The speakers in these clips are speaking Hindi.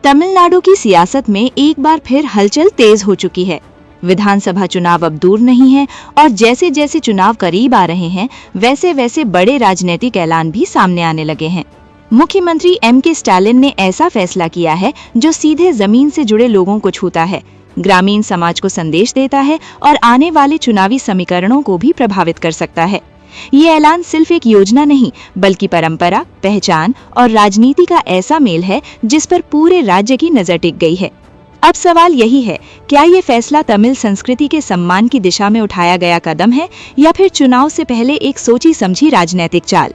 तमिलनाडु की सियासत में एक बार फिर हलचल तेज हो चुकी है। विधानसभा चुनाव अब दूर नहीं है और जैसे जैसे चुनाव करीब आ रहे हैं वैसे वैसे बड़े राजनीतिक ऐलान भी सामने आने लगे हैं। मुख्यमंत्री एम.के. स्टालिन ने ऐसा फैसला किया है जो सीधे जमीन से जुड़े लोगों को छूता है, ग्रामीण समाज को संदेश देता है और आने वाले चुनावी समीकरणों को भी प्रभावित कर सकता है। ये ऐलान सिर्फ एक योजना नहीं बल्कि परंपरा, पहचान और राजनीति का ऐसा मेल है जिस पर पूरे राज्य की नजर टिक गई है। अब सवाल यही है, क्या ये फैसला तमिल संस्कृति के सम्मान की दिशा में उठाया गया कदम है या फिर चुनाव से पहले एक सोची समझी राजनीतिक चाल?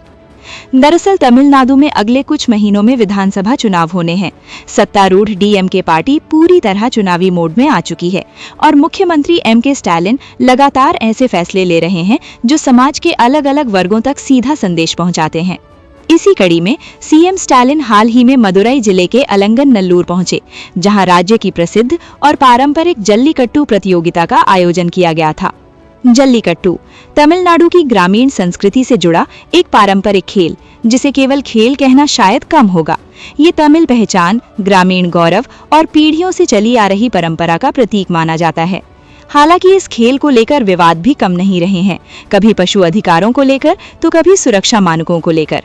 दरअसल तमिलनाडु में अगले कुछ महीनों में विधानसभा चुनाव होने हैं। सत्तारूढ़ डीएमके पार्टी पूरी तरह चुनावी मोड में आ चुकी है और मुख्यमंत्री एम.के. स्टालिन लगातार ऐसे फैसले ले रहे हैं जो समाज के अलग अलग वर्गों तक सीधा संदेश पहुंचाते हैं। इसी कड़ी में सीएम स्टालिन हाल ही में मदुरई जिले के अलंगनल्लूर पहुंचे, जहां राज्य की प्रसिद्ध और पारंपरिक जल्लीकट्टू प्रतियोगिता का आयोजन किया गया था। जल्लीकट्टू तमिलनाडु की ग्रामीण संस्कृति से जुड़ा एक पारंपरिक खेल, जिसे केवल खेल कहना शायद कम होगा। ये तमिल पहचान, ग्रामीण गौरव और पीढ़ियों से चली आ रही परंपरा का प्रतीक माना जाता है। हालांकि इस खेल को लेकर विवाद भी कम नहीं रहे हैं, कभी पशु अधिकारों को लेकर तो कभी सुरक्षा मानकों को लेकर।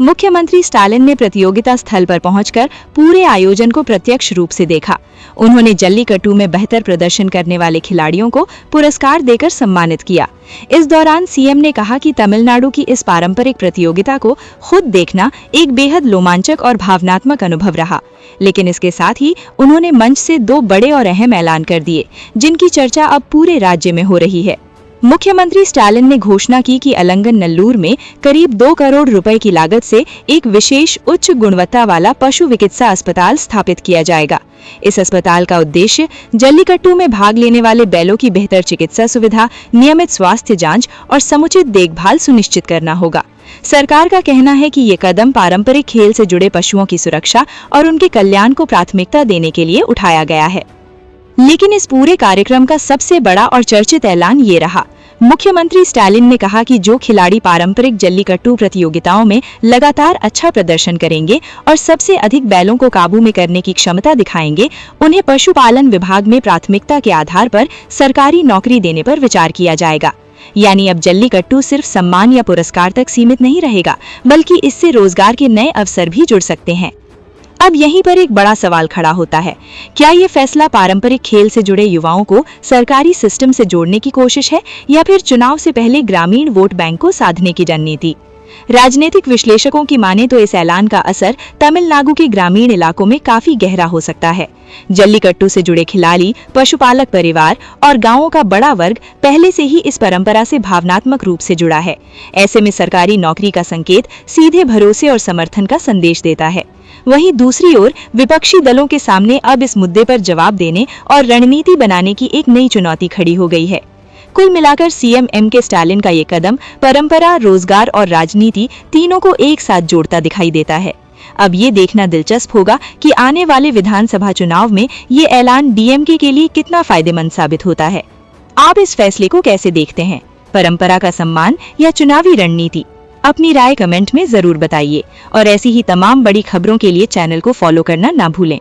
मुख्यमंत्री स्टालिन ने प्रतियोगिता स्थल पर पहुंचकर पूरे आयोजन को प्रत्यक्ष रूप से देखा। उन्होंने जल्लीकट्टू में बेहतर प्रदर्शन करने वाले खिलाड़ियों को पुरस्कार देकर सम्मानित किया। इस दौरान सीएम ने कहा कि तमिलनाडु की इस पारंपरिक प्रतियोगिता को खुद देखना एक बेहद रोमांचक और भावनात्मक अनुभव रहा। लेकिन इसके साथ ही उन्होंने मंच से दो बड़े और अहम ऐलान कर दिए, जिनकी चर्चा अब पूरे राज्य में हो रही है। मुख्यमंत्री स्टालिन ने घोषणा की कि अलंगनल्लूर में करीब 2 करोड़ रुपए की लागत से एक विशेष उच्च गुणवत्ता वाला पशु चिकित्सा अस्पताल स्थापित किया जाएगा। इस अस्पताल का उद्देश्य जल्लीकट्टू में भाग लेने वाले बैलों की बेहतर चिकित्सा सुविधा, नियमित स्वास्थ्य जांच और समुचित देखभाल सुनिश्चित करना होगा। सरकार का कहना है कि ये कदम पारंपरिक खेल से जुड़े पशुओं की सुरक्षा और उनके कल्याण को प्राथमिकता देने के लिए उठाया गया है। लेकिन इस पूरे कार्यक्रम का सबसे बड़ा और चर्चित ऐलान ये रहा। मुख्यमंत्री स्टालिन ने कहा कि जो खिलाड़ी पारंपरिक जल्लीकट्टू प्रतियोगिताओं में लगातार अच्छा प्रदर्शन करेंगे और सबसे अधिक बैलों को काबू में करने की क्षमता दिखाएंगे, उन्हें पशुपालन विभाग में प्राथमिकता के आधार पर सरकारी नौकरी देने पर विचार किया जाएगा। यानी अब जल्लीकट्टू सिर्फ सम्मान या पुरस्कार तक सीमित नहीं रहेगा, बल्कि इससे रोजगार के नए अवसर भी जुड़ सकते हैं। अब यहीं पर एक बड़ा सवाल खड़ा होता है, क्या ये फैसला पारंपरिक खेल से जुड़े युवाओं को सरकारी सिस्टम से जोड़ने की कोशिश है या फिर चुनाव से पहले ग्रामीण वोट बैंक को साधने की रणनीति? राजनीतिक विश्लेषकों की माने तो इस ऐलान का असर तमिलनाडु के ग्रामीण इलाकों में काफी गहरा हो सकता है। जल्लीकट्टू से जुड़े खिलाड़ी, पशुपालक परिवार और गांवों का बड़ा वर्ग पहले से ही इस परंपरा से भावनात्मक रूप से जुड़ा है। ऐसे में सरकारी नौकरी का संकेत सीधे भरोसे और समर्थन का संदेश देता है। वहीं दूसरी ओर विपक्षी दलों के सामने अब इस मुद्दे पर जवाब देने और रणनीति बनाने की एक नई चुनौती खड़ी हो गई है। कुल मिलाकर सीएम एम.के. स्टालिन का ये कदम परंपरा, रोजगार और राजनीति तीनों को एक साथ जोड़ता दिखाई देता है। अब ये देखना दिलचस्प होगा कि आने वाले विधानसभा चुनाव में ये ऐलान डीएमके के लिए कितना फायदेमंद साबित होता है। आप इस फैसले को कैसे देखते हैं? परंपरा का सम्मान या चुनावी रणनीति? अपनी राय कमेंट में जरूर बताइए और ऐसी ही तमाम बड़ी खबरों के लिए चैनल को फॉलो करना ना भूलें।